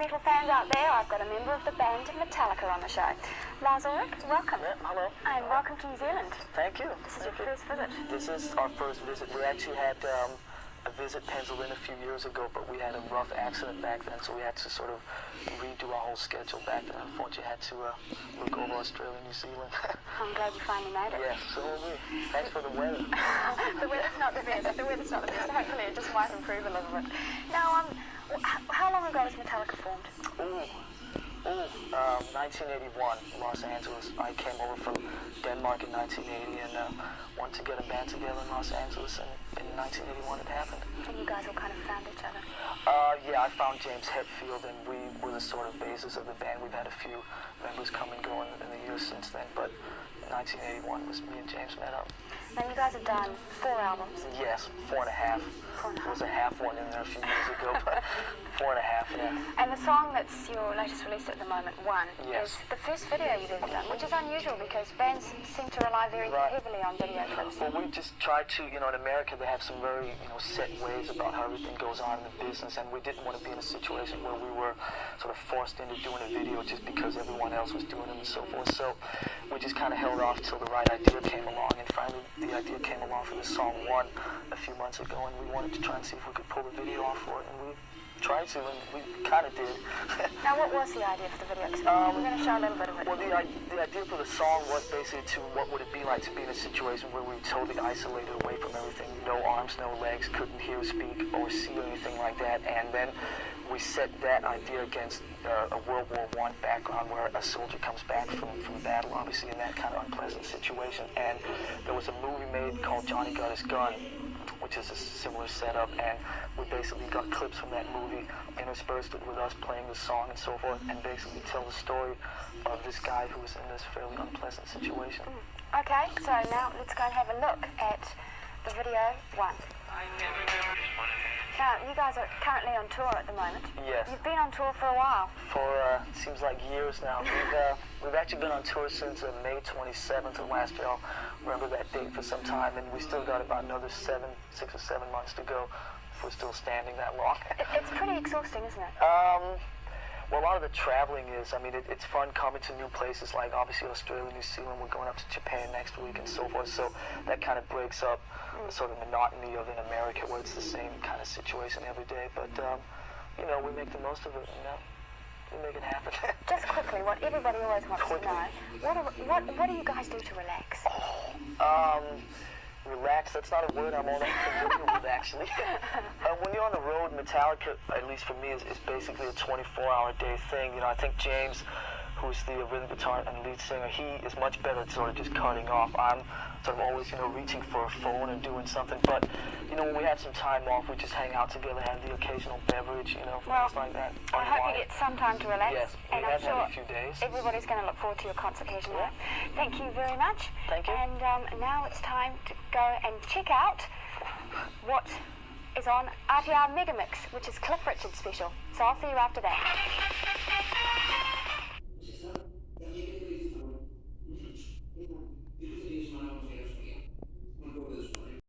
metal fans out there, I've got a member of the band Metallica on the show. Lars Ulrich, welcome. Yeah, hello. And welcome to New Zealand. Thank you. This is your first visit. This is our first visit. We actually had a visit penciled in a few years ago, but we had a rough accident back then, so we had to sort of redo our whole schedule back then. Unfortunately, had to look over Australia and New Zealand. I'm glad you finally made it. Yes, so are we. Thanks for the weather. The weather's not the best. The weather's not the best. Hopefully it just might improve a little bit. Now, how long ago was Metallica formed? 1981, Los Angeles. I came over from Denmark in 1980 and wanted to get a band together in Los Angeles, and in 1981 it happened. And you guys all kind of found each other? Yeah, I found James Hetfield, and we were the sort of basis of the band. We've had a few members come and go in the years since then, but 1981 was me and James met up. And you guys have done 4 albums? Yes, 4.5. There was a half one in there a few years ago, but 4.5, yeah. And the song that's your latest release at the moment, One, yes, is the first video you've ever done, which is unusual because bands seem to rely very heavily on video clips. Well, we just tried to, in America they have some very, set ways about how everything goes on in the business, and we didn't want to be in a situation where we were sort of forced into doing a video just because everyone else was doing it and so forth. So we just kind of held off till the right idea came along, and finally the idea came along for the song One a few months ago, and we wanted to try and see if we could pull the video off for it, and we tried to, and we kind of did. Now, what was the idea for the video? Because we're going to show a little bit of it. Well, the idea for the song was basically to what would it be like to be in a situation where we were totally isolated away from everything, no arms, no legs, couldn't hear, speak, or see anything like that, and then we set that idea against a World War I background where a soldier comes back from battle, obviously, in that kind of unpleasant situation, and there was a movie made called Johnny Got His Gun, which is a similar setup, and we basically got clips from that movie interspersed with us playing the song and so forth, and basically tell the story of this guy who was in this fairly unpleasant situation. Okay, so now let's go and have a look at the video One. Now, you guys are currently on tour at the moment. Yes. You've been on tour for a while. For, seems like years now. We've actually been on tour since May 27th of last year. I'll remember that date for some time, and we still got about another 6 or 7 months to go if we're still standing that long. It's pretty exhausting, isn't it? Well, a lot of the traveling is, it's fun coming to new places, like obviously Australia, New Zealand. We're going up to Japan next week and so forth, so that kind of breaks up the sort of monotony of in America where it's the same kind of situation every day, but we make the most of it, we make it happen. Just quickly, what everybody always wants to know, what do you guys do to relax? Relax, that's not a word I'm all that familiar with, actually. When you're on the road, Metallica, at least for me, is basically a 24-hour-day thing. I think James, who's the rhythm guitar and lead singer, he is much better at sort of just cutting off. I'm sort of always, reaching for a phone and doing something. But, when we have some time off, we just hang out together, have the occasional beverage, things like that. I hope you get some time to relax. Yes, and I'm sure a few days. Everybody's going to look forward to your concert here tonight. Yeah. Thank you very much. Thank you. And now it's time to go and check out what is on RTR Megamix, which is Cliff Richard's special. So I'll see you after that.